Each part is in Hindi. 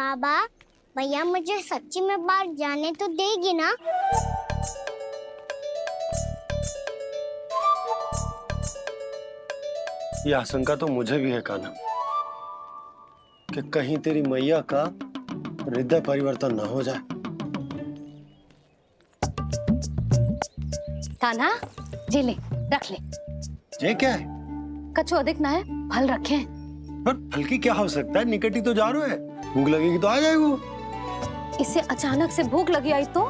बाबा, भैया मुझे सच्ची में बाहर जाने तो देगी ना? ये आशंका तो मुझे भी है कान्हा, कि कहीं तेरी मैया का हृदय परिवर्तन ना हो जाए। कान्हा, जी ले, रख ले। ये क्या है? कछु अधिक ना है, फल रखे। पर फल की क्या आवश्यकता है? निकट ही तो जा रहे हैं, भूख लगेगी तो आ जाएगा वो। इसे अचानक से भूख लगी आई तो,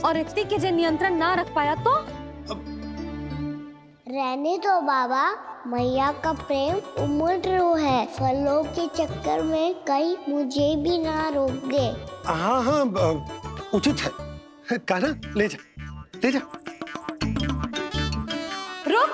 और इतनी के जे नियंत्रण ना रख पाया तो? रहने दो बाबा, मैया का प्रेम उमड़ है। फलों के चक्कर में कहीं मुझे भी ना रोक दे। हाँ हाँ, उचित है। कान्हा, ले जा, ले जा। रुक।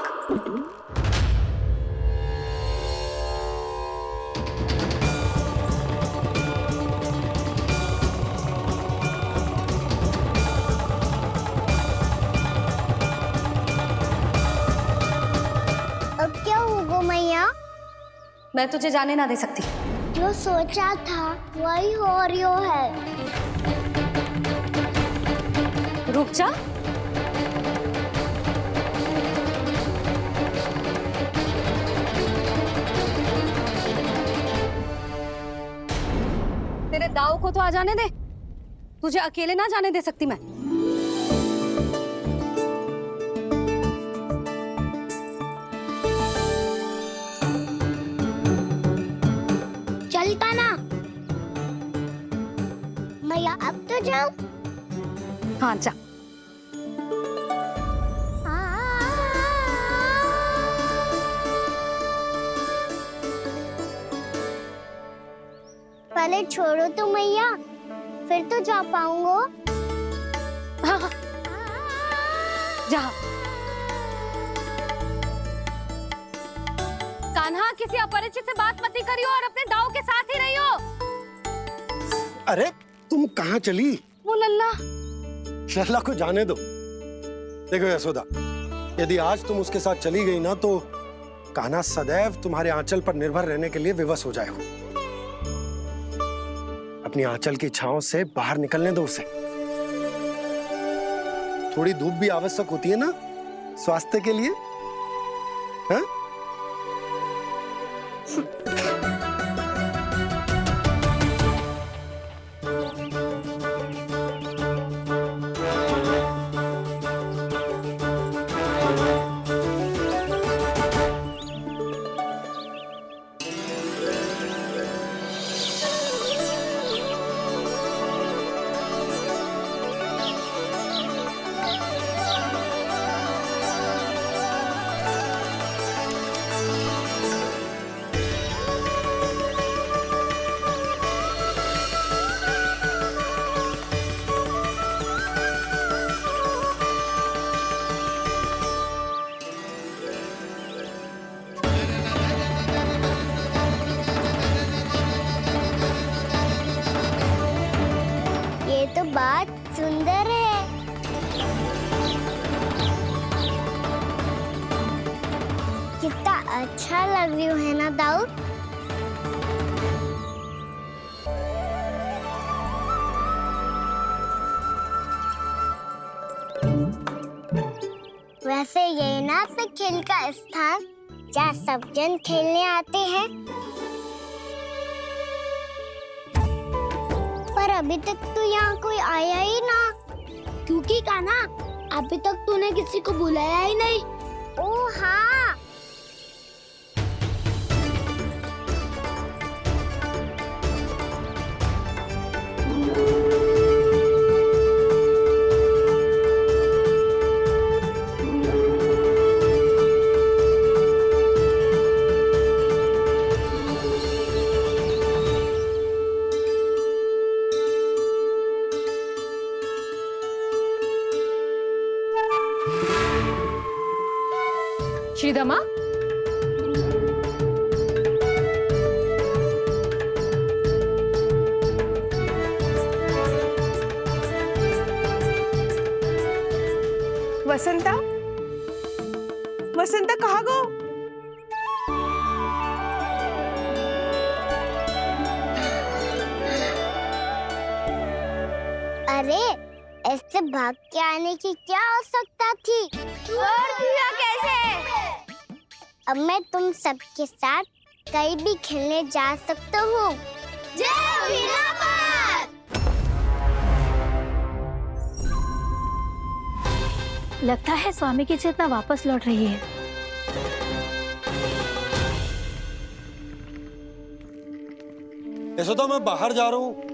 अब क्या होगा मैया? मैं तुझे जाने ना दे सकती। जो सोचा था वही हो रही है। रुक जा। तेरे दाव को तो आ जाने दे, तुझे अकेले ना जाने दे सकती मैं। चलता ना मैया, अब तो जाओ। हाँ जा। पहले छोड़ो तो मैया, फिर तो जा पाऊंगा। हाँ हाँ, जा। कान्हा, किसी अपरिचित से बात मत करियो और अपने दाव के साथ ही रहियो। अरे तुम कहाँ चली? वो लल्ला। लल्ला को जाने दो। देखो यशोदा, यदि आज तुम उसके साथ चली गई ना तो कान्हा सदैव तुम्हारे आंचल पर निर्भर रहने के लिए विवश हो जाएगा। अपनी आंचल की छांव से बाहर निकलने दो उसे। थोड़ी धूप भी आवश्यक होती है ना स्वास्थ्य के लिए, हाँ? ये तो बात सुंदर है। कितना अच्छा लग रही है ना दाऊ? वैसे ये ना तो खेल का स्थान जहाँ सब जन खेलने आते हैं। पर अभी तक तो यहाँ कोई आया ही ना। क्योंकि कान्हा, अभी तक तूने किसी को बुलाया ही नहीं। ओह हाँ, श्रीदमा, वसंता, वसंता कहाँ गो? ऐसे भाग के आने की क्या आवश्यकता थी? और दिया कैसे? अब मैं तुम सबके साथ कहीं भी खेलने जा सकता हूँ। जय वीरापात! लगता है स्वामी की चेतना वापस लौट रही है। यशोदा, मैं बाहर जा रहा हूँ।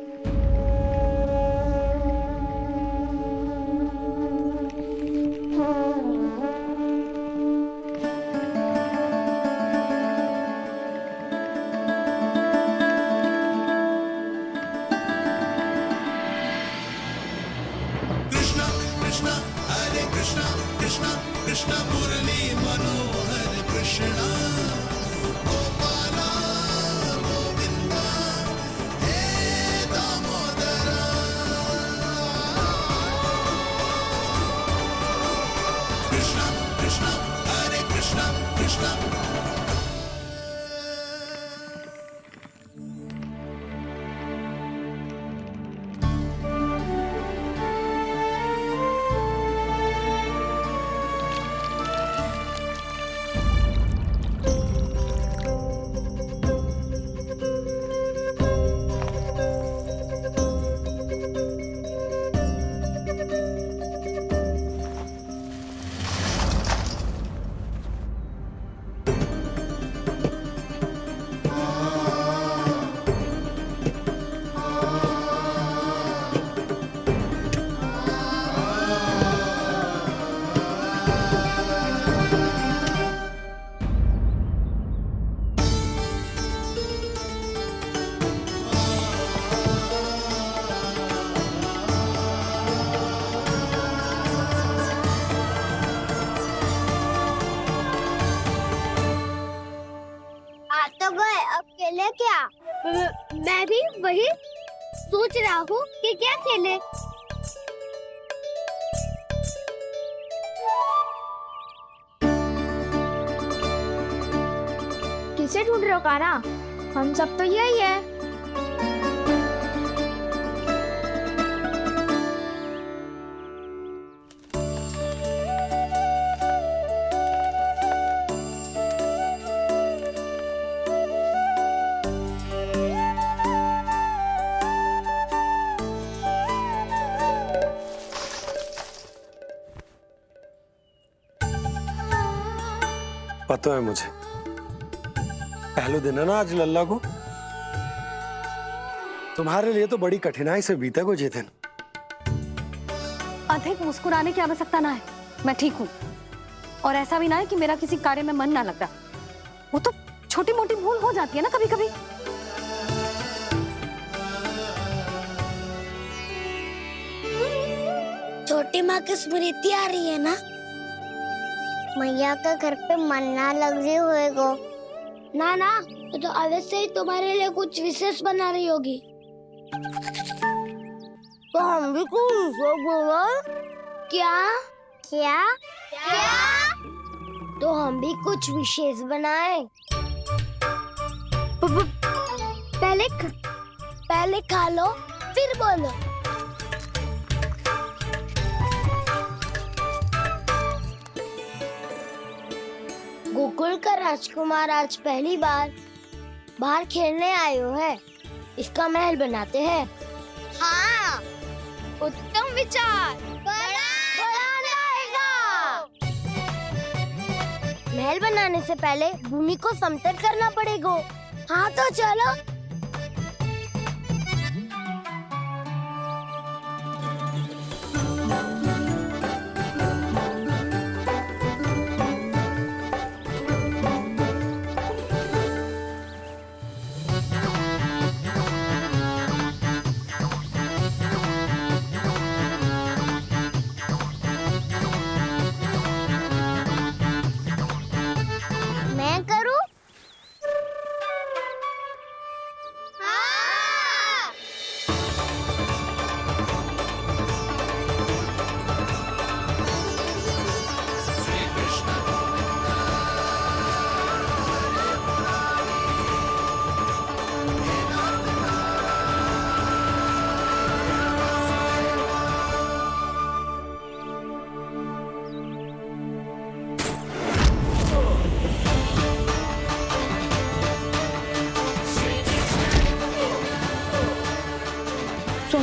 खेले क्या? मैं भी वही सोच रहा हूँ कि क्या खेले। किसे ढूंढ रहे हो काना? हम सब तो यही है। पता है मुझे, पहले दिन है ना आज लल्ला को। तुम्हारे लिए तो बड़ी कठिनाई से बीता को ये दिन। अधिक मुस्कुराने की आवश्यकता ना है, मैं ठीक हूँ। और ऐसा भी ना है कि मेरा किसी कार्य में मन ना लग रहा। वो तो छोटी मोटी भूल हो जाती है ना कभी कभी। छोटी माँ की स्मृति आ रही है ना? मैया का घर पे मन ना लग रही होएगा। ना ना, तो अवश्य ही तुम्हारे लिए कुछ विशेष बना रही होगी। तो हम भी कुछ विशेष बनाएं? क्या? क्या? क्या? तो हम भी कुछ विशेष बनाएं। पहले खा लो फिर बोलो। गोकुल का राजकुमार आज पहली बार बाहर खेलने आए हो है। इसका महल बनाते हैं। हाँ, उत्तम विचार। बनाना आएगा। महल बनाने से पहले भूमि को समतल करना पड़ेगा। हाँ तो चलो।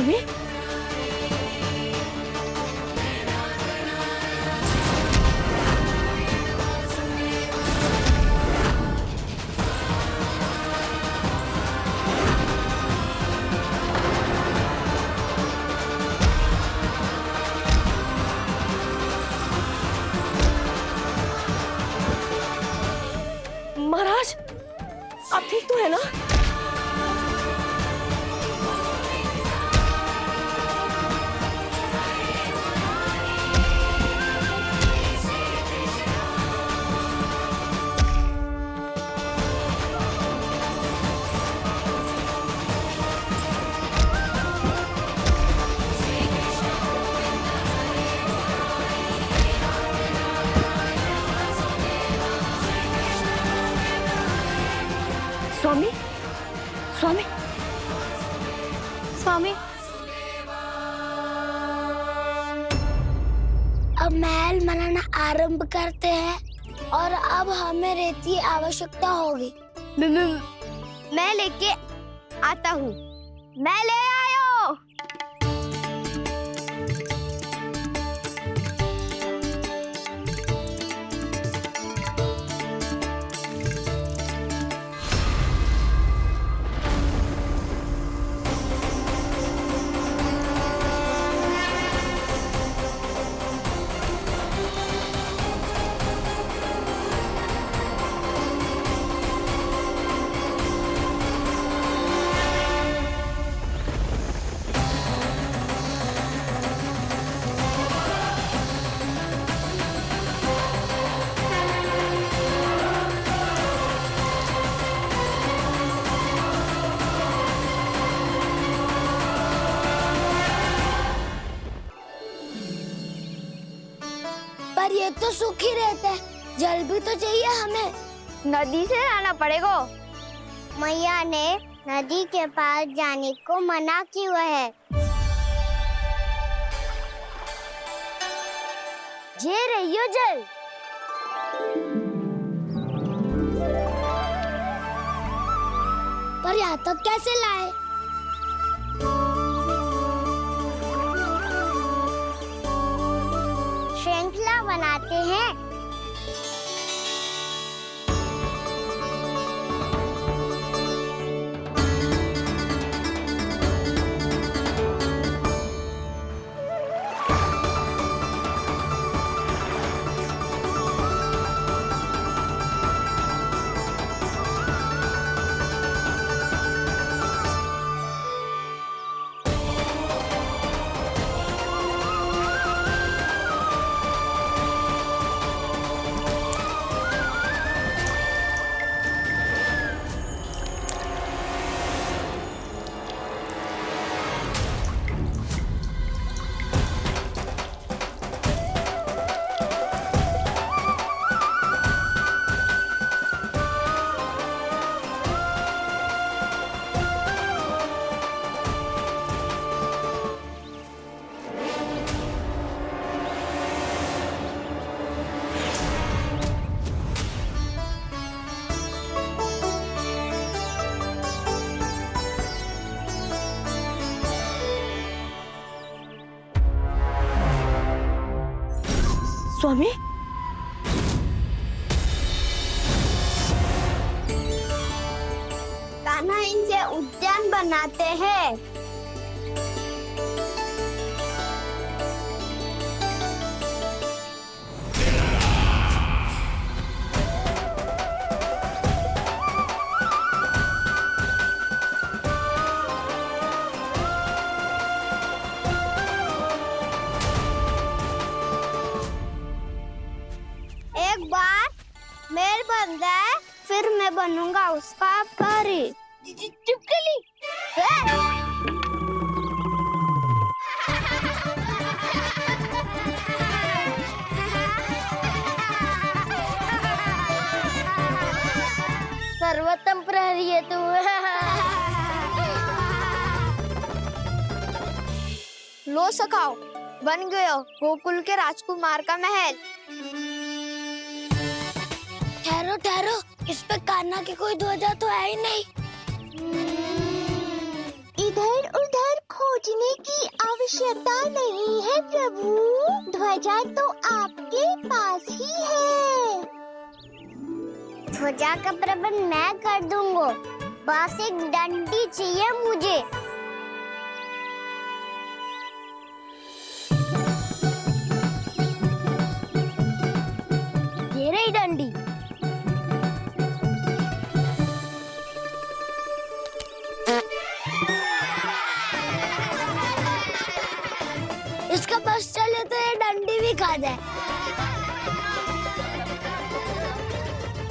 स्वामी महाराज आप ठीक तो है ना? स्वामी स्वामी स्वामी अब महल बनाना आरंभ करते हैं और अब हमें रेत की आवश्यकता होगी। मैं लेके आता हूँ। मैं ले आयो। पर ये तो सूखी रहता है, जल भी तो चाहिए हमें। नदी से लाना पड़ेगा। मैया ने नदी के पास जाने को मना किया है। ये रहियो जल। पर यहाँ तक कैसे लाए? श्रृंखला बनाते हैं। स्वामी कान्हा इनसे उद्यान बनाते हैं। एक बार मेल बन जाए फिर मैं बनूंगा उसका परी। चिपकली। सर्वोत्तम प्रहरी है तू। लो सखाओ, बन गयो गोकुल के राजकुमार का महल। ठहरो ठहरो, इस पे कान्हा की कोई ध्वजा तो है ही नहीं। इधर उधर खोज उठने की आवश्यकता नहीं है प्रभु, ध्वजा तो आपके पास ही है। ध्वजा का प्रबंध मैं कर दूंगा, बस एक डंडी चाहिए मुझे। ये रही डंडी। इसका बस चले तो ये डंडी भी खा दे।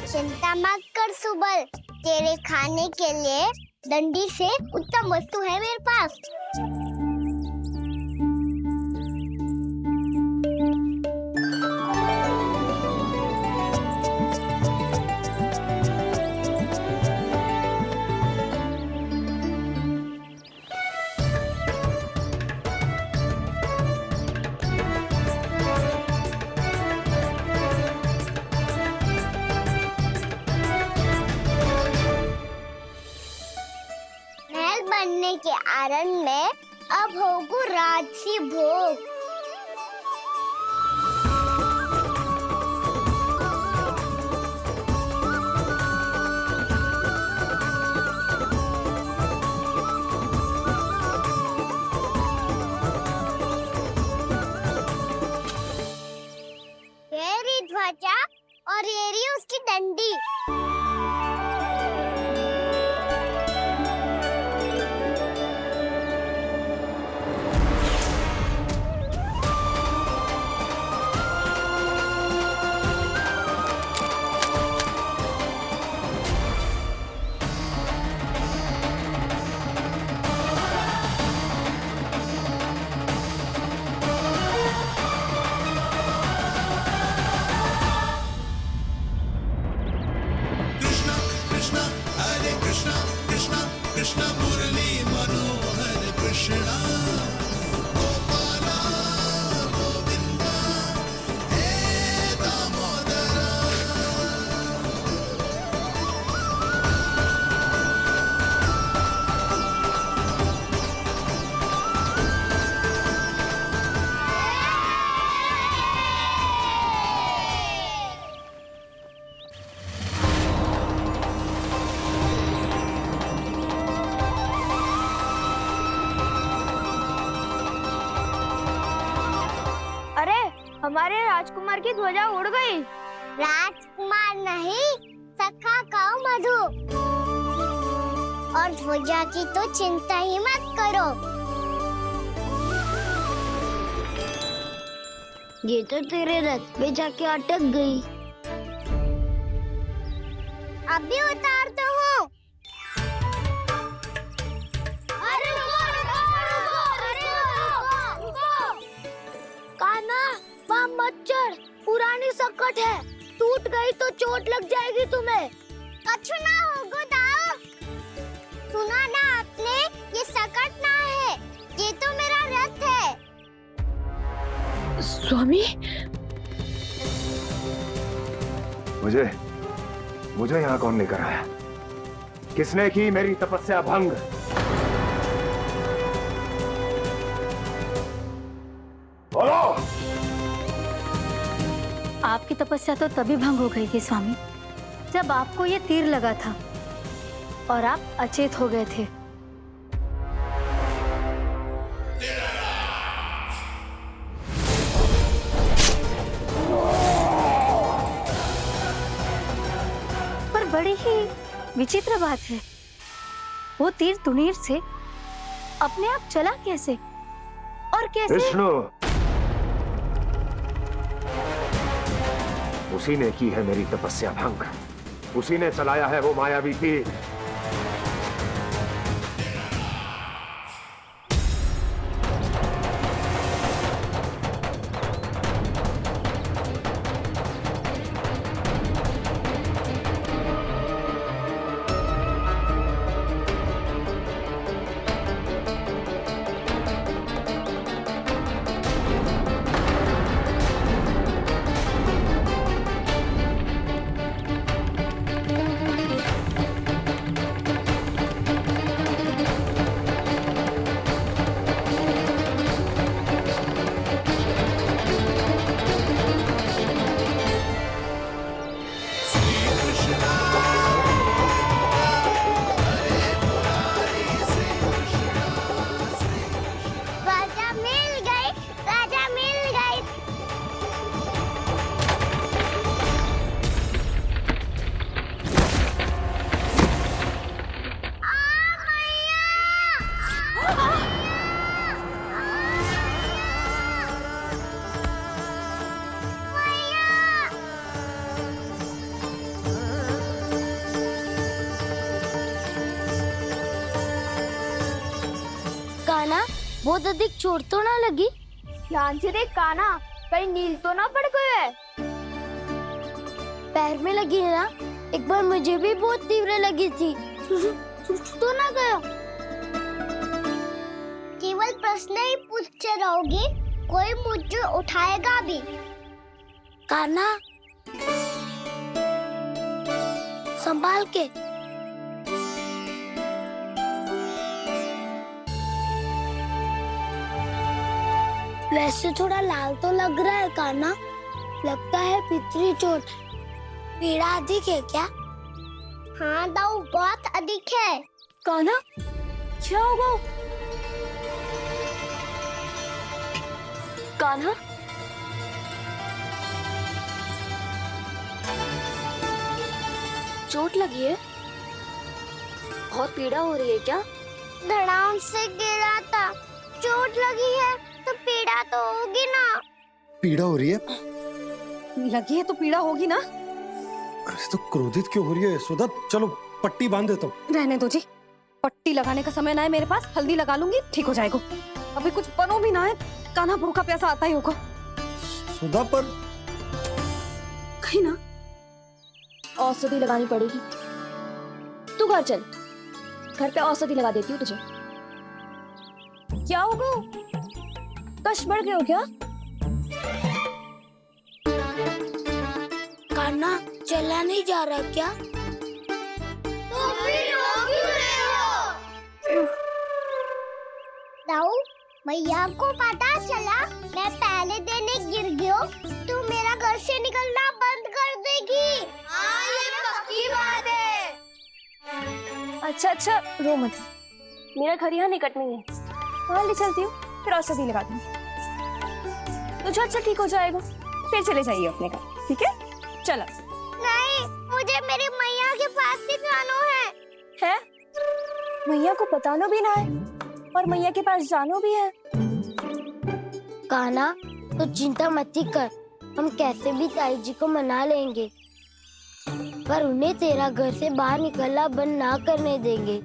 चिंता मत कर सुबल, तेरे खाने के लिए डंडी से उत्तम वस्तु है मेरे पास। बनने के आरण में अब होगू राजसी भोग। ये रही ध्वजा और ये रही उसकी डंडी। हमारे राजकुमार की ध्वजा उड़ गई। राजकुमार नहीं, सखा काऊ मधु। और ध्वजा की तो चिंता ही मत करो, ये तो तेरे रथ पे जाके अटक गई। अभी उतारता हूँ। अरे कान्हा, वहाँ मत चढ़, पुरानी सकट है, टूट गई तो चोट लग जाएगी तुम्हें। कछु ना होगा दाऊ। सुना ना आपने, ये सकट ना है, ये तो मेरा रथ है। स्वामी, मुझे यहाँ कौन लेकर आया? किसने की मेरी तपस्या भंग? बोलो। आपकी तपस्या तो तभी भंग हो गई थी स्वामी, जब आपको ये तीर लगा था और आप अचेत हो गए थे। पर बड़ी ही विचित्र बात है, वो तीर तुनीर से अपने आप चला कैसे और कैसे? विष्णु, उसी ने की है मेरी तपस्या भंग, उसी ने चलाया है वो मायावी तीर। बहुत अधिक चोट तो ना लगी? ध्यान से देख कान्हा, कहीं नील तो ना पड़ गए है। पैर में लगी है ना? एक बार मुझे भी बहुत तीव्र लगी थी। सूझ तो ना गया? केवल प्रश्न ही पूछते रहोगे, कोई मुझे उठाएगा भी? कान्हा, संभाल के। वैसे थोड़ा लाल तो लग रहा है कान्हा, लगता है पितरी चोट। पीड़ा अधिक है क्या? हाँ दाऊ, बहुत अधिक है। कान्हा, क्या होगा? कान्हा, चोट लगी है? बहुत पीड़ा हो रही है क्या? धड़ाम से गिरा था, चोट लगी है तो पीड़ा तो होगी ना। पीड़ा हो रही है? लगी है तो पीड़ा होगी ना। अरे तो क्रोधित क्यों हो रही है यशोदा? चलो पट्टी बांध देता हूँ। रहने दो जी, पट्टी लगाने का समय ना है मेरे पास, हल्दी लगा लूंगी, ठीक हो जाएगा। अभी कुछ बनो भी ना है, कान्हा भूखा प्यासा आता ही होगा। सुधा पर कहीं ना औषधि लगानी पड़ेगी। तू घर चल, घर पे औषधि लगा देती हूँ तुझे। क्या होगा? कष्ट बढ़ गए हो क्या? कान्हा चला नहीं जा रहा क्या? तो फिर रो क्यों रहे हो? दाऊ, मैया को पता चला मैं पहले दिन ही गिर गया तो मेरा घर से निकलना बंद कर देगी। हाँ, ये पक्की बात है। अच्छा, रो मत। मेरा घर यहाँ निकट में है, वहाँ ले चलती हूँ, फिर औषधि लगा दूंगी। तो झट से ठीक हो जाएगा, फिर चले जाइए अपने घर, ठीक है? चलो। नहीं, मुझे मेरी मैया के पास ही जाना है। मैया को बताना भी ना है और मैया के पास जानो भी है। कान्हा, तो चिंता मत ही कर, हम कैसे भी ताई जी को मना लेंगे, पर उन्हें तेरा घर से बाहर निकलना बंद ना करने देंगे।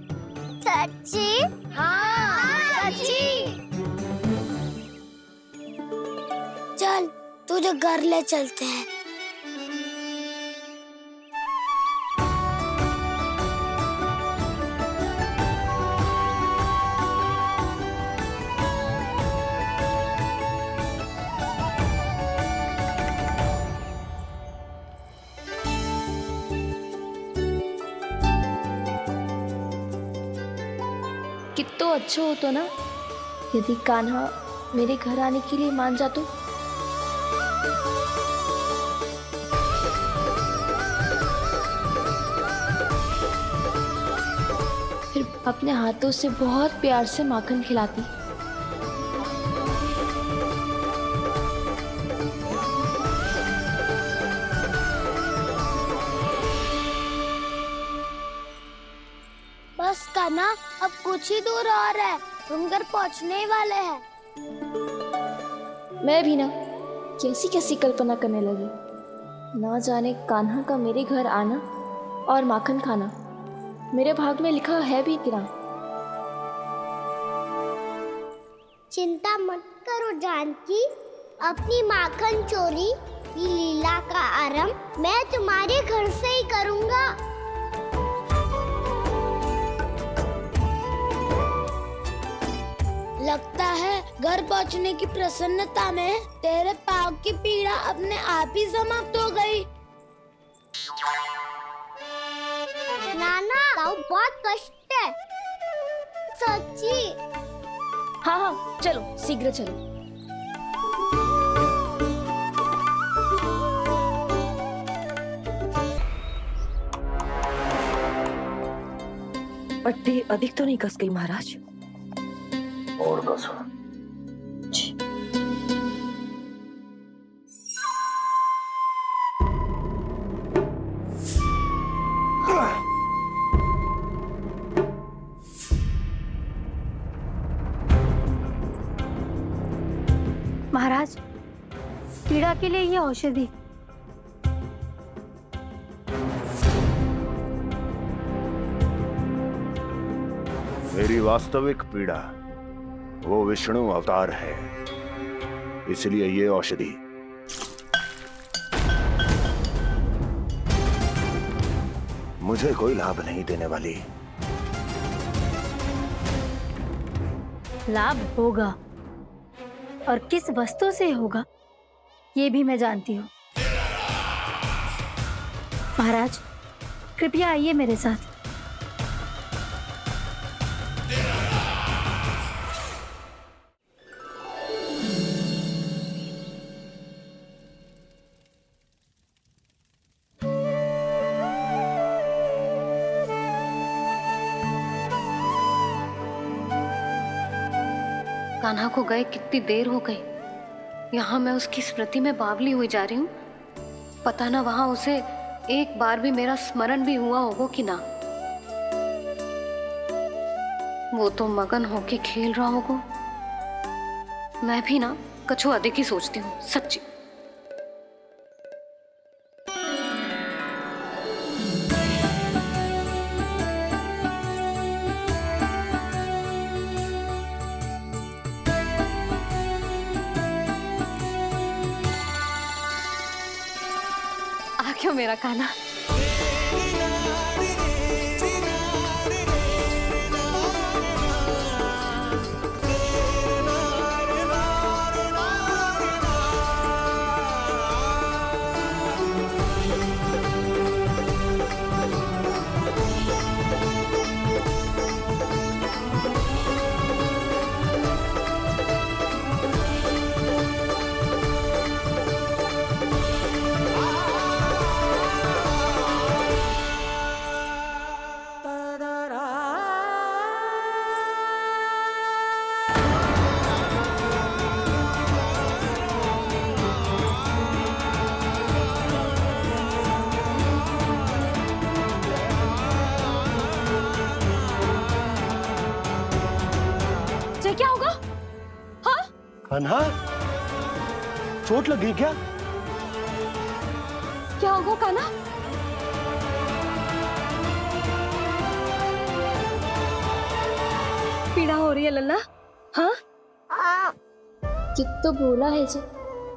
सच्ची? हाँ, सच्ची। चल, तुझे घर ले चलते हैं। कितना अच्छा हो तो ना यदि कान्हा मेरे घर आने के लिए मान जा तो। फिर अपने हाथों से बहुत प्यार से माखन खिलाती। बस कान्हा, अब कुछ ही दूर और है, तुम घर पहुंचने ही वाले हैं। मैं भी ना कैसी कैसी कल्पना करने लगी, ना जाने कान्हा का मेरे घर आना और माखन खाना मेरे भाग में लिखा है भी कि ना। चिंता मत करो जानकी, अपनी माखन चोरी की लीला का आरंभ मैं तुम्हारे घर से ही करूंगा। लगता है घर पहुंचने की प्रसन्नता में तेरे पाँव की पीड़ा अपने आप ही समाप्त हो गई। नाना, ताऊ बहुत कष्ट है। सच्ची? हाँ, चलो शीघ्र चलो। पट्टी अधिक तो नहीं कस गई महाराज? और कसो। महाराज, पीड़ा के लिए ये औषधि। मेरी वास्तविक पीड़ा वो विष्णु अवतार है, इसलिए ये औषधि मुझे कोई लाभ नहीं देने वाली। लाभ होगा, और किस वस्तु से होगा ये भी मैं जानती हूँ। महाराज, कृपया आइए मेरे साथ। कान्हा को गए कितनी देर हो गई। यहाँ मैं उसकी स्मृति में बावली हुई जा रही हूँ। पता ना वहां उसे एक बार भी मेरा स्मरण भी हुआ होगा कि ना। वो तो मगन होके खेल रहा होगा। मैं भी ना कछु अधिक ही सोचती हूँ, सच्ची। क्यों मेरा कान्हा? क्या होगा? हाँ? कान्हा, चोट लग गई क्या? क्या होगा कान्हा? पीड़ा हो रही है लल्ला? हाँ? कि तो बोला है जी,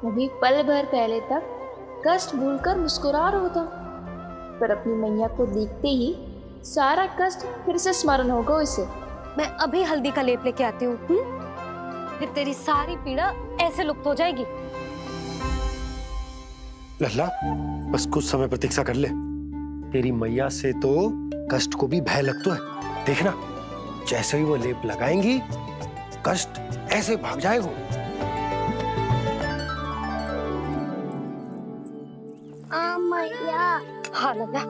अभी पल भर पहले तक कष्ट भूलकर मुस्कुरा रहा था, पर अपनी मैया को देखते ही सारा कष्ट फिर से स्मरण होगा उसे। मैं अभी हल्दी का लेप लेके आती हूँ। फिर तेरी सारी पीड़ा ऐसे लुप्त हो जाएगी। लल्ला, बस कुछ समय प्रतीक्षा कर ले। तेरी मैया से तो कष्ट को भी भय लगता है। देखना, जैसे ही वो लेप लगाएंगी, कष्ट ऐसे भाग जाएगा। मैया। हाँ लल्ला।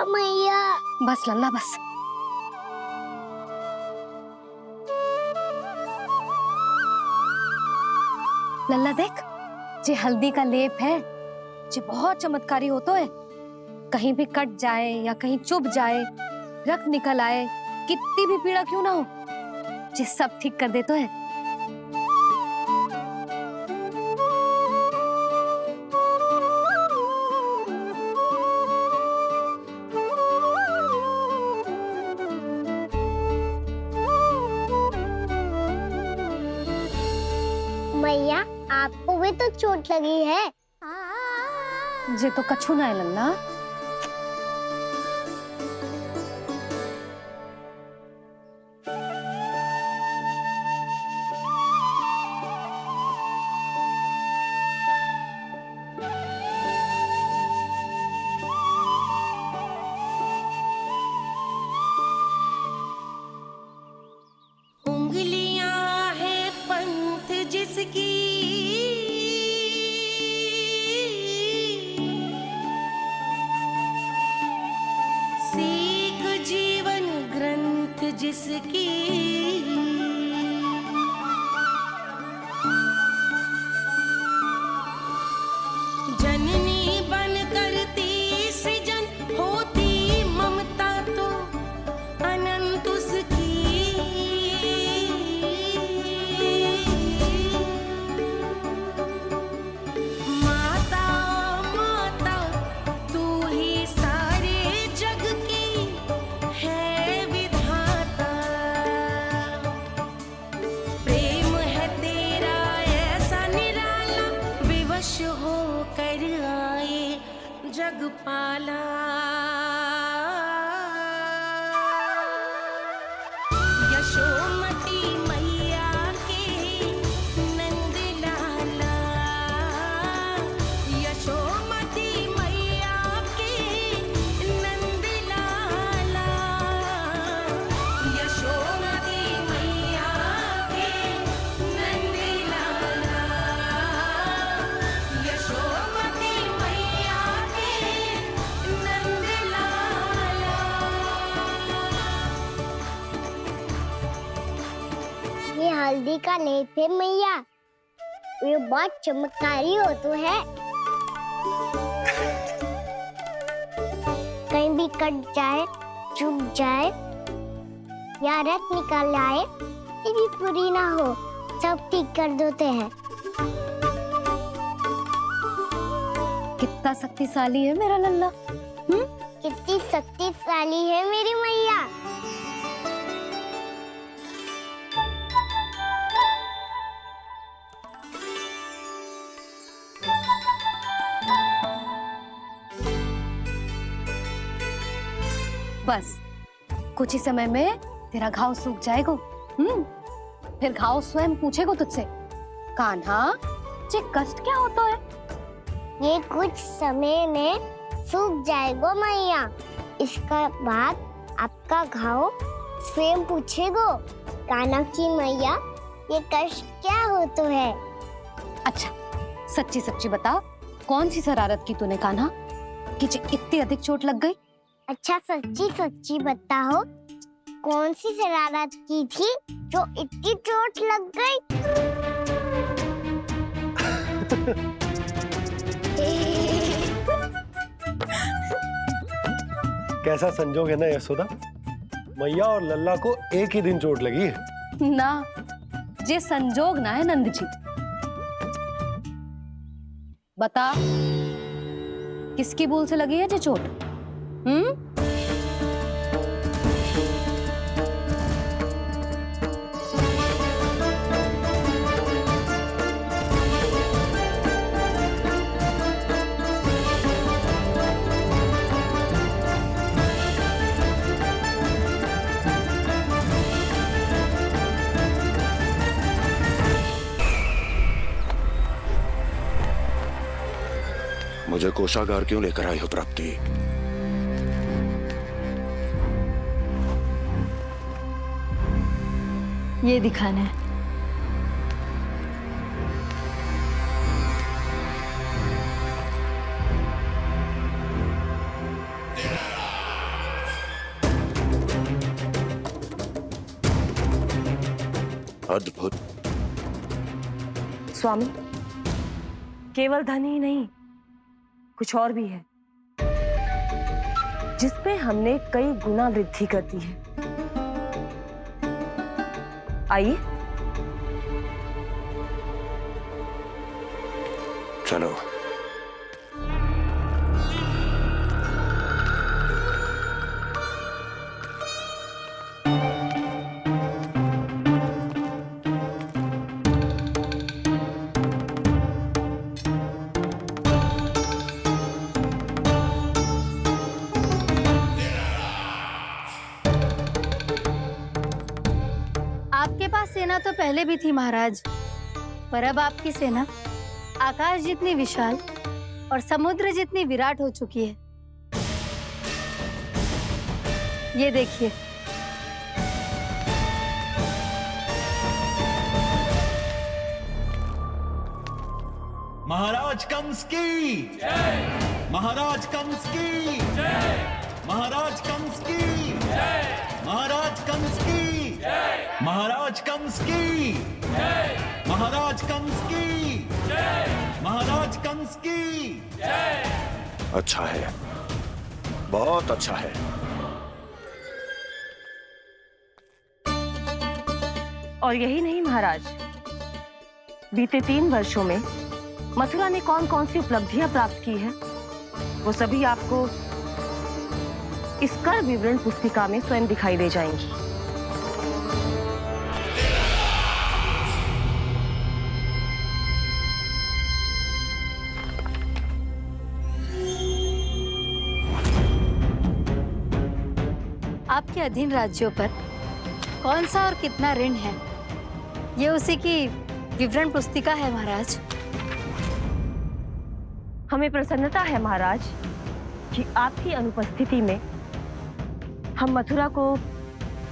मैया। बस लल्ला बस। लल्ला देख, जे हल्दी का लेप है, जे बहुत चमत्कारी होता है। कहीं भी कट जाए या कहीं चुभ जाए, रक्त निकल आए, कितनी भी पीड़ा क्यों ना हो, जे सब ठीक कर देता है। मैया, आपको भी तो चोट लगी है। जे तो कछु ना है लल्ला। उंगलियां है पंथ जिसकी, जग पाला, यशोमती मैया के नंद लाला, यशोमती मैया के नंद लाला, यशोमती मैया के नंद लाला, यशोमती मैया के नंद लाला। ये हल्दी का लेप है मैया, ये बहुत चमत्कारी हो तो है। कहीं भी कट जाए, चुभ जाए या रक्त निकल आए, ये भी पूरी ना हो, सब ठीक कर देते हैं। कितना शक्तिशाली है मेरा लल्ला। कितनी शक्तिशाली है मेरी मैया। बस कुछ ही समय में तेरा घाव सूख जाएगा। फिर घाव स्वयं पूछेगा तुझसे, कान्हा ये कष्ट क्या होता है? ये कुछ समय में सूख जाएगा मैया। इसका बाद आपका घाव स्वयं पूछेगो, कान्हा की मैया ये कष्ट क्या होता है। अच्छा सच्ची सच्ची बता, कौन सी शरारत की तूने कान्हा कि इतनी अधिक चोट लग गई? अच्छा सच्ची सच्ची बताओ, कौन सी शरारत की थी जो इतनी चोट लग गई? कैसा संजोग है ना यशोदा, मैया और लल्ला को एक ही दिन चोट लगी है। ना ये संजोग ना है नंद जी। बता किसकी भूल से लगी है ये चोट? मुझे कोषागार क्यों लेकर आई हो प्राप्ति? ये दिखाना है। अद्भुत। स्वामी, केवल धन ही नहीं, कुछ और भी है जिसपे हमने कई गुना वृद्धि कर दी है। आइए चलो। आपके पास सेना तो पहले भी थी महाराज, पर अब आपकी सेना आकाश जितनी विशाल और समुद्र जितनी विराट हो चुकी है। ये देखिए। महाराज कंस की जय, महाराज कंस की जय, महाराज कंस की जय, महाराज कंस की जय, महाराज कंस की जय, महाराज कंस की जय, महाराज कंस की जय। अच्छा है, बहुत अच्छा है। और यही नहीं महाराज, बीते 3 वर्षों में मथुरा ने कौन कौन सी उपलब्धियां प्राप्त की है, वो सभी आपको इस कर विवरण पुस्तिका में स्वयं दिखाई दे जाएंगी। आपके अधीन राज्यों पर कौन सा और कितना ऋण है, ये उसी की विवरण पुस्तिका है महाराज। हमें प्रसन्नता है महाराज कि आपकी अनुपस्थिति में हम मथुरा को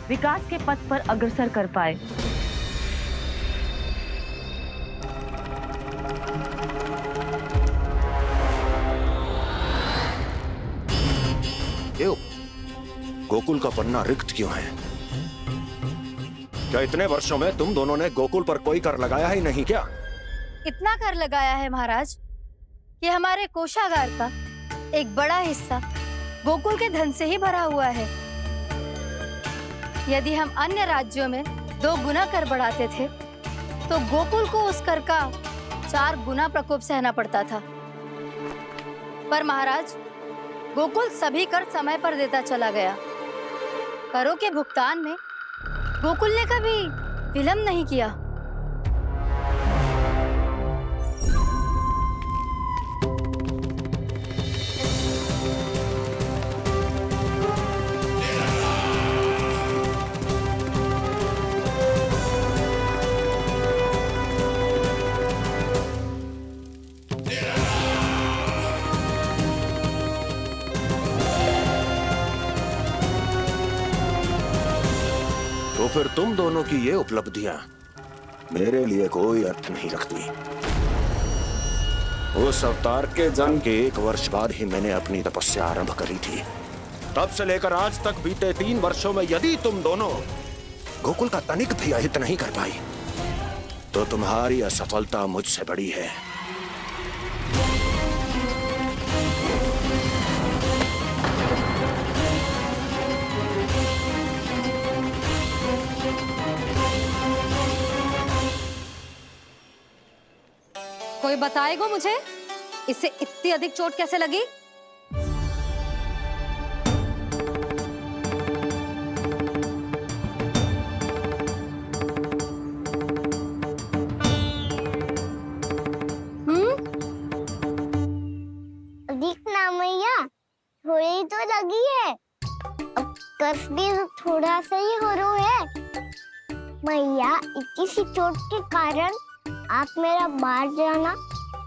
विकास के पथ पर अग्रसर कर पाए। क्यों? गोकुल का पन्ना रिक्त क्यों है? क्या इतने वर्षों में तुम दोनों ने गोकुल पर कोई कर लगाया ही नहीं क्या? इतना कर लगाया है महाराज कि हमारे कोषागार का एक बड़ा हिस्सा गोकुल के धन से ही भरा हुआ है। यदि हम अन्य राज्यों में 2 गुना कर बढ़ाते थे तो गोकुल को उस कर का 4 गुना प्रकोप सहना पड़ता था। पर महाराज, गोकुल सभी कर समय पर देता चला गया। करों के भुगतान में गोकुल ने कभी विलंब नहीं किया। तो फिर तुम दोनों की ये उपलब्धियां मेरे लिए कोई अर्थ नहीं रखती। उस अवतार के जन्म के 1 वर्ष बाद ही मैंने अपनी तपस्या आरंभ करी थी। तब से लेकर आज तक बीते 3 वर्षों में यदि तुम दोनों गोकुल का तनिक भी अहित नहीं कर पाई तो तुम्हारी असफलता मुझसे बड़ी है। कोई बताएगा मुझे इसे इतनी अधिक चोट कैसे लगी? दिखना मैया, थोड़ी तो लगी है। अब कस भी थोड़ा सा ही हो रहा है। मैया, इतनी सी चोट के कारण आप मेरा बाहर जाना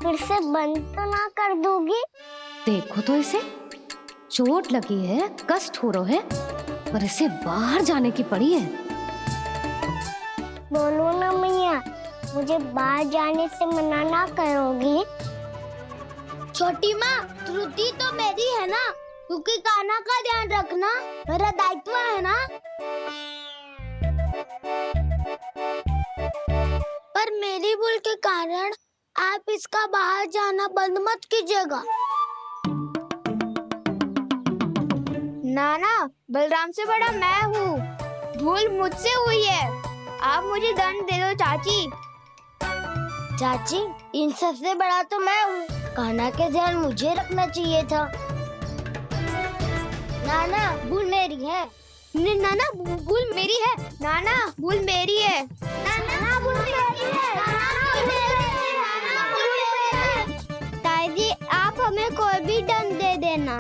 फिर से बंद तो ना कर दोगी? देखो तो इसे, चोट लगी है, कष्ट हो रहा है, पर इसे बाहर जाने की पड़ी है। बोलो ना मैया, मुझे बाहर जाने से मना ना करोगी? छोटी माँ, त्रुटि तो मेरी है ना, क्योंकि कान्हा का ध्यान रखना मेरा दायित्व है ना। पर मेरी भूल के कारण आप इसका बाहर जाना बंद मत कीजिएगा। नाना, बलराम से बड़ा मैं हूँ, भूल मुझसे हुई है, आप मुझे दंड दे दो चाची। चाची, इन सबसे बड़ा तो मैं हूँ, कान्हा के ध्यान मुझे रखना चाहिए था। नाना, भूल मेरी है। नाना, भूल मेरी है। नाना, भूल मेरी है। नाना, भूल मेरी है। नाना, भूल मेरी है। नाना, भूल मेरी है। ताई जी, आप हमें कोई भी दंड दे देना,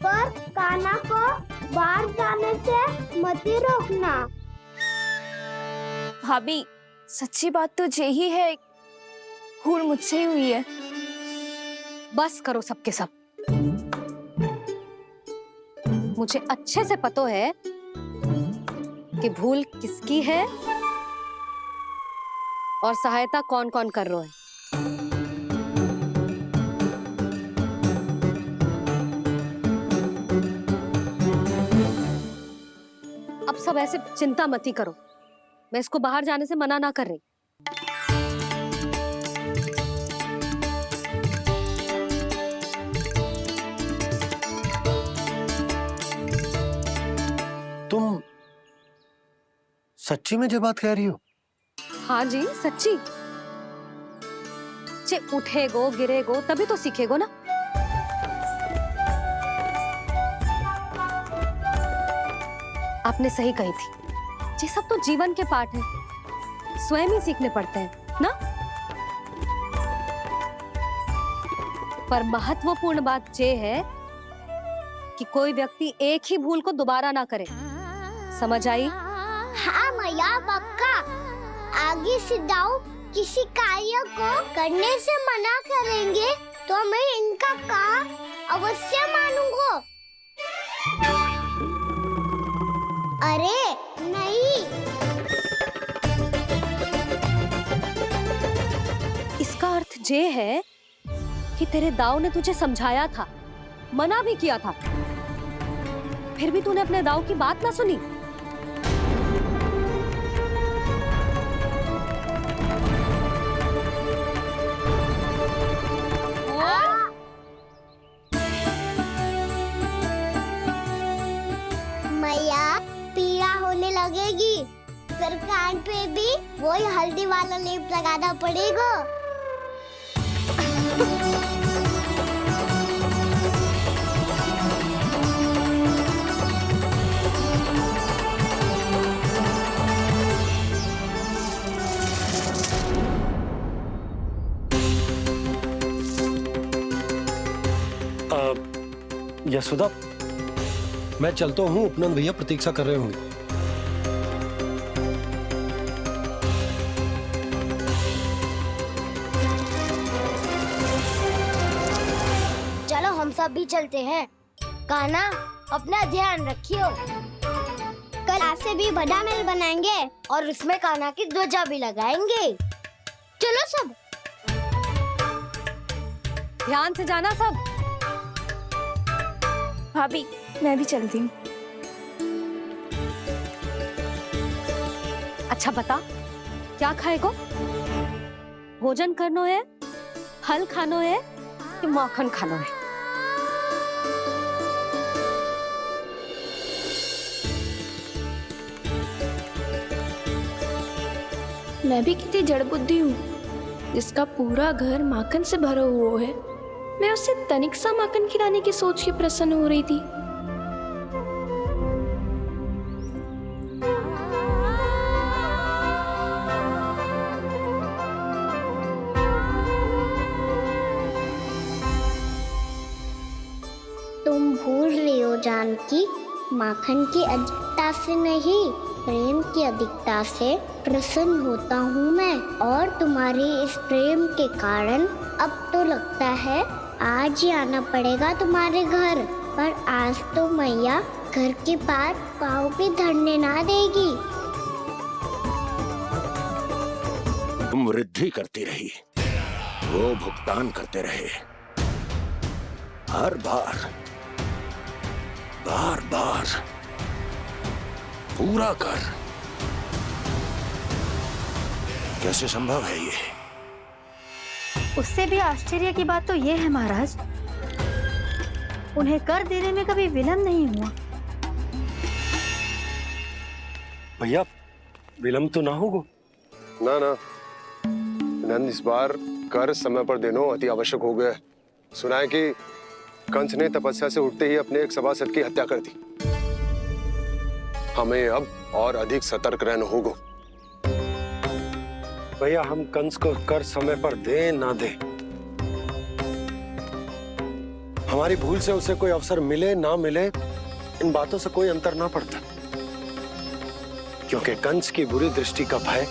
पर कान्हा को बाहर जाने से मत ही रोकना। भाभी, सच्ची बात तो यही है, भूल मुझसे ही हुई है। बस करो सबके सब। मुझे अच्छे से पता है कि भूल किसकी है और सहायता कौन कौन कर रहा है। अब सब ऐसे चिंता मत ही करो, मैं इसको बाहर जाने से मना ना कर रही। तुम सच्ची में जो बात कह रही हो? हाँ जी, सच्ची। जे उठेगो गिरेगो तभी तो सीखेगो ना। आपने सही कही थी, ये सब तो जीवन के पाठ है, स्वयं ही सीखने पड़ते हैं ना। पर महत्वपूर्ण बात ये है कि कोई व्यक्ति एक ही भूल को दोबारा ना करे। समझ आई? हाँ मैया पक्का। आगे से दाऊ किसी कार्य को करने से मना करेंगे तो मैं इनका कहा अवश्य मानूंगा। अरे नहीं। इसका अर्थ ये है कि तेरे दाऊ ने तुझे समझाया था, मना भी किया था, फिर भी तूने अपने दाऊ की बात ना सुनी। मैया पीड़ा होने लगेगी, फिर कान पे भी वही हल्दी वाला लेप लगाना पड़ेगा। यशोदा, मैं चलता हूँ, उपनंद भैया प्रतीक्षा कर रहे होंगे। चलो हम सब भी चलते हैं। कान्हा अपना ध्यान रखियो। कल आज से भी बड़ा महल बनाएंगे और उसमें कान्हा की ध्वजा भी लगाएंगे। चलो सब। ध्यान से जाना सब। भाभी मैं भी चलती हूँ। अच्छा बता, क्या खाएगो? भोजन करनो है, फल खानो है कि माखन खानो है? मैं भी कितनी जड़ बुद्धि हूँ, जिसका पूरा घर माखन से भरा हुआ है। मैं उससे तनिक सा माखन खिलाने की सोच के प्रसन्न हो रही थी। तुम भूल रही हो जानकी, माखन की अधिकता से नहीं, प्रेम की अधिकता से प्रसन्न होता हूँ मैं। और तुम्हारी इस प्रेम के कारण अब तो लगता है आज ही आना पड़ेगा तुम्हारे घर। पर आज तो मैया घर के पास पाँव भी धरने ना देगी। तुम वृद्धि करती रही, वो भुगतान करते रहे। हर बार बार बार पूरा कर। कैसे संभव है ये? उससे भी आश्चर्य की बात तो ये है महाराज, उन्हें कर देने में कभी विलंब नहीं हुआ। भैया विलंब तो ना होगा? ना ना नंद, इस बार कर समय पर देना अति आवश्यक हो गया। सुना है कि कंस ने तपस्या से उठते ही अपने एक सभासद की हत्या कर दी। हमें अब और अधिक सतर्क रहना होगा। भैया हम कंस को कर समय पर दे ना दे, हमारी भूल से उसे कोई अवसर मिले ना मिले, इन बातों से कोई अंतर ना पड़ता, क्योंकि कंस की बुरी दृष्टि का भय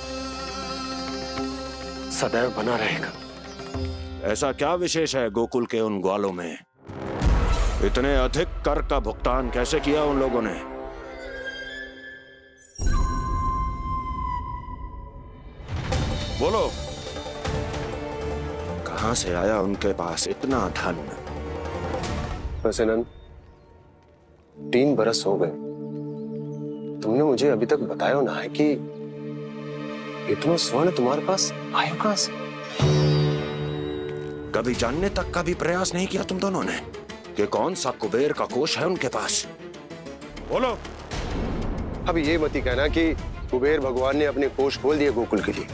सदैव बना रहेगा। ऐसा क्या विशेष है गोकुल के उन ग्वालों में? इतने अधिक कर का भुगतान कैसे किया उन लोगों ने? बोलो, कहां से आया उनके पास इतना धन? वैसे नंद, 3 बरस हो गए, तुमने मुझे अभी तक बताया ना है कि इतना स्वर्ण तुम्हारे पास आया कहां से? कभी जानने तक का भी प्रयास नहीं किया तुम दोनों ने कि कौन सा कुबेर का कोष है उनके पास? बोलो। अब ये मत ही कहना कि कुबेर भगवान ने अपने कोष खोल दिए गोकुल के लिए।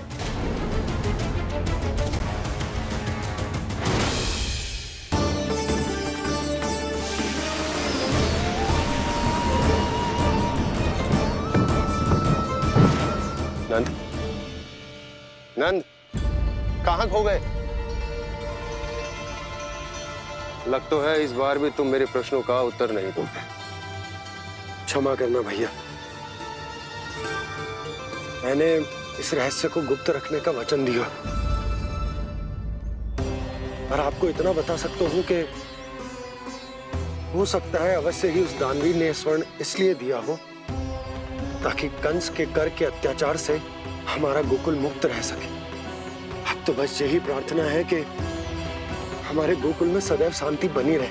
नंद, नंद, कहां खो गए? लग तो है इस बार भी तुम मेरे प्रश्नों का उत्तर नहीं दोगे। क्षमा करना भैया, मैंने इस रहस्य को गुप्त रखने का वचन दिया। और आपको इतना बता सकता हूं कि हो सकता है अवश्य ही उस दानवीर ने स्वर्ण इसलिए दिया हो ताकि कंस के कर के अत्याचार से हमारा गोकुल मुक्त रह सके। अब तो बस यही प्रार्थना है कि हमारे गोकुल में सदैव शांति बनी रहे,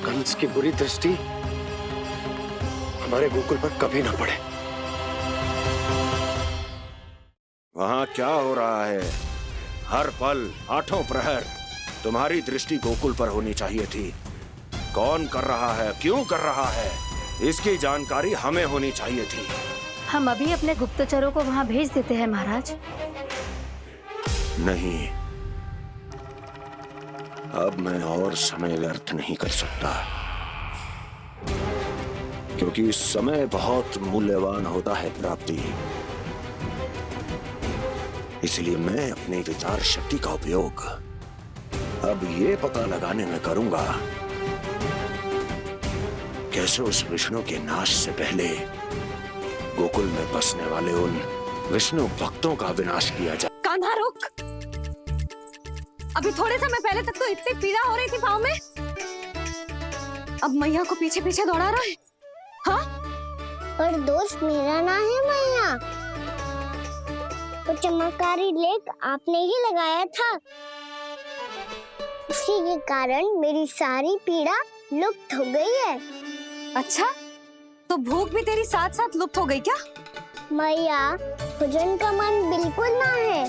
कंस की बुरी दृष्टि हमारे गोकुल पर कभी ना पड़े। वहां क्या हो रहा है? हर पल आठों प्रहर तुम्हारी दृष्टि गोकुल पर होनी चाहिए थी। कौन कर रहा है, क्यों कर रहा है, इसकी जानकारी हमें होनी चाहिए थी। हम अभी अपने गुप्तचरों को वहां भेज देते हैं महाराज। नहीं, अब मैं और समय व्यर्थ नहीं कर सकता, क्योंकि समय बहुत मूल्यवान होता है प्राप्ति। इसलिए मैं अपनी विचार शक्ति का उपयोग अब ये पता लगाने में करूंगा कैसे उस विष्णु के नाश से पहले गोकुल में बसने वाले उन विष्णु भक्तों का विनाश किया जाए। कान्हा रुक, अभी थोड़े समय पहले तक तो इतनी पीड़ा हो रही थी पाँव में, अब मैया को पीछे पीछे दौड़ा रहा है। हाँ, पर दोष मेरा ना है मैया, तो चमत्कारी लेख आपने ही लगाया था, उसी के कारण मेरी सारी पीड़ा लुप्त हो गई है। अच्छा, तो भूख भी तेरी साथ साथ लुप्त हो गई क्या? मैया, भोजन का मन बिल्कुल ना है।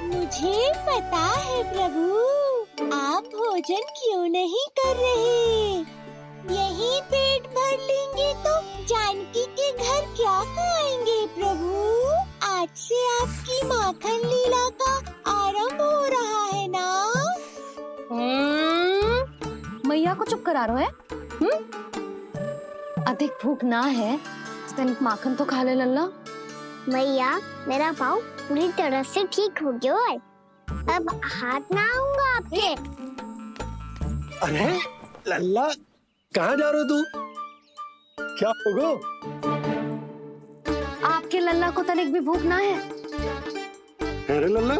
मुझे पता है प्रभु, आप भोजन क्यों नहीं कर रहे। यही पेट भर लेंगे तो जानकी के घर क्या खाएंगे प्रभु। आज से आपकी माखन लीला का आरंभ हो रहा है ना। मैया को चुप करा रहे है? अधिक भूख ना है तो माखन तो खा ले लल्ला। मैया, मेरा पाँव पूरी तरह से ठीक हो गया है, अब हाथ ना आऊंगा आपके। अरे लल्ला, कहाँ जा रहे हो तू? क्या होगो? आपके लल्ला को तनिक भी भूख ना है? अरे लल्ला,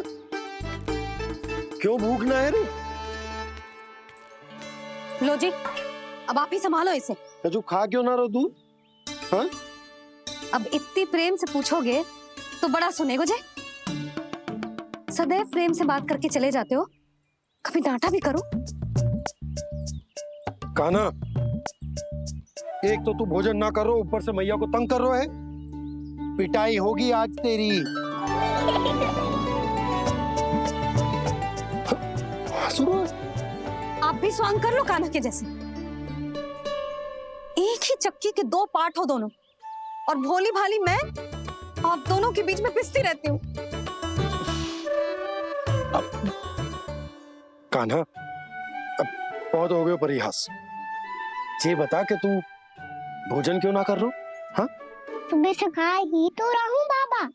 क्यों भूख ना है रे? लो जी, अब आप ही संभालो इसे। तू खा क्यों ना रहो तू? हाँ? अब इतनी प्रेम से पूछोगे तो बड़ा सुनेगो जे। सदैव प्रेम से बात करके चले जाते हो, कभी डांटा भी करो। कान्हा, एक तो तू भोजन ना कर रहा, ऊपर से मैया को तंग कर रहा है। पिटाई होगी आज तेरी। आप भी स्वांग कर लो कान्हा के जैसे। एक ही चक्की के दो पार्ट हो दोनों, और भोली भाली मैं आप दोनों के बीच में पिसती रहती हूँ। कान्हा, अब बहुत हो गए परिहास। ये बता कि तू भोजन क्यों ना कर रहा? हाँ? सुबह से खा ही तो रहा हूँ बाबा।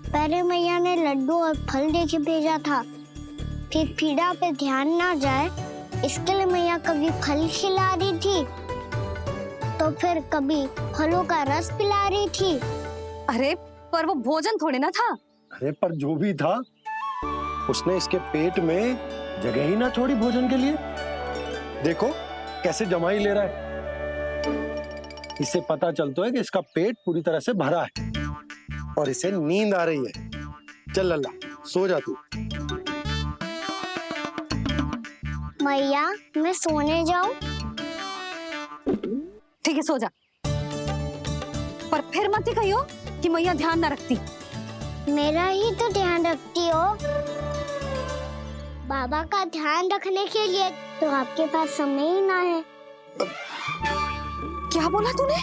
पहले मैया ने लड्डू और फल दे के भेजा था, फिर पीड़ा पे ध्यान ना जाए इसके लिए मैया कभी फल खिला रही थी, तो फिर कभी फलों का रस पिला रही थी। अरे पर वो भोजन थोड़े ना था। अरे पर जो भी था, उसने इसके पेट में जगह ही ना छोड़ी भोजन के लिए। देखो कैसे जमाई ले रहा है। इससे पता चलता है कि इसका पेट पूरी तरह से भरा है और इसे नींद आ रही है। चल लल्ला, सो जा तू। मैया, मैं सोने जाऊं? ठीक है, सो जा, पर फिर मत ही कहियो कि मैया ध्यान ना रखती। मेरा ही तो ध्यान रखती हो। बाबा का ध्यान रखने के लिए तो आपके पास समय ही ना है। क्या बोला तूने?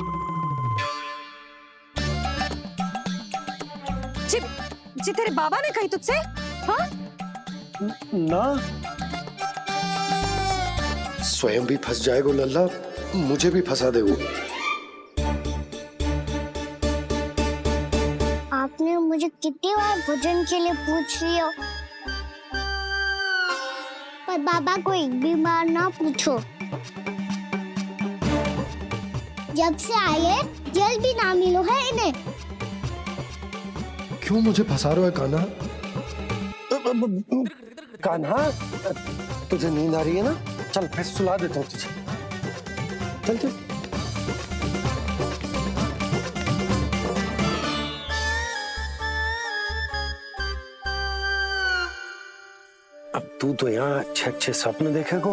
जी तेरे बाबा ने कही तुझसे? हाँ? ना, स्वयं भी फंस जाएगा लल्ला, मुझे भी फंसा देगो। आपने मुझे कितनी बार भोजन के लिए पूछ लिया, पर बाबा को एक भी बार ना पूछो। जब से आए जल भी ना मिलो है इन्हें। क्यों मुझे फंसा रहा है कान्हा? कान्हा, तुझे नींद आ रही है ना? चल मैं सुला देता हूँ तुझे। चल चल। अब तू तो यहाँ अच्छे अच्छे सपने देखेगा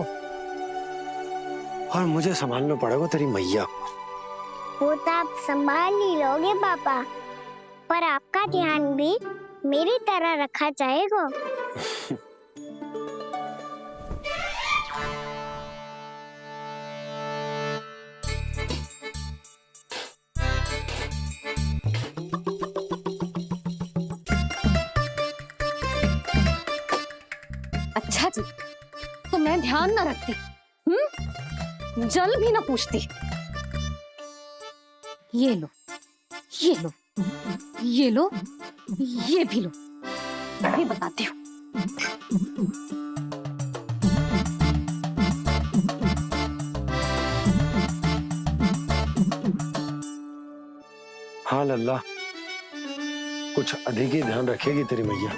और मुझे संभालना पड़ेगा तेरी मैया को। वो तो आप संभाल ही लोगे पापा, पर आपका ध्यान भी मेरी तरह रखा जाएगा। अच्छा जी, तो मैं ध्यान ना रखती, जल भी ना पूछती। ये लो, ये लो, ये लो, ये भी लो, मैं भी बताती हूँ। हाँ लल्ला, कुछ अधिक ही ध्यान रखेगी तेरी मैया।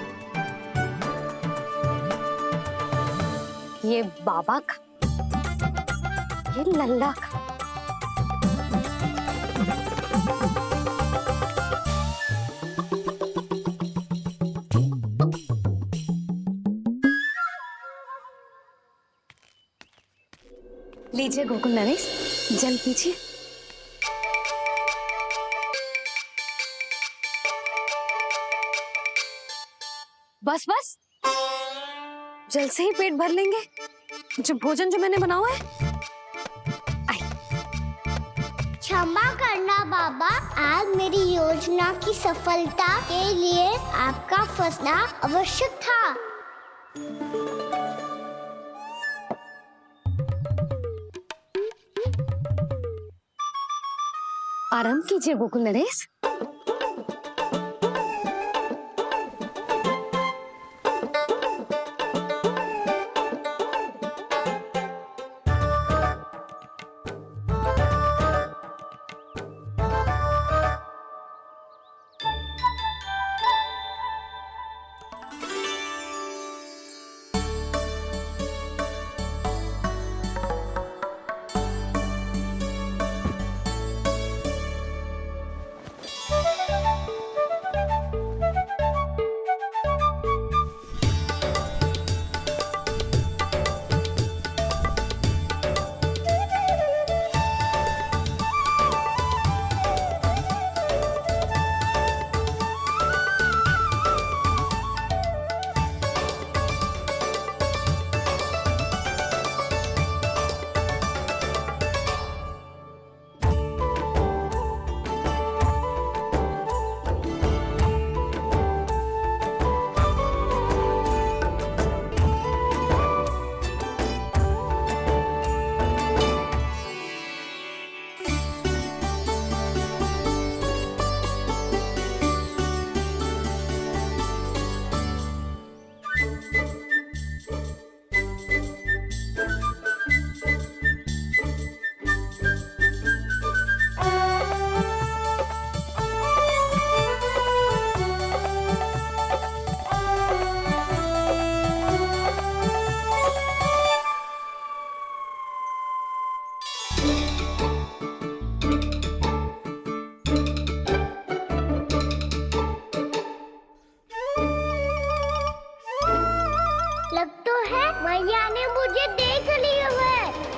ये बाबा का, ये लल्ला का। लीजिए गोकुल नरेश, जल पीजिए। बस बस, जल से ही पेट भर लेंगे। जो भोजन जो मैंने बनाया है। क्षमा करना बाबा, आज मेरी योजना की सफलता के लिए आपका फंसना आवश्यक था। आराम कीजिए गोकुल नरेश। लग तो है मैया ने मुझे देख लिया है।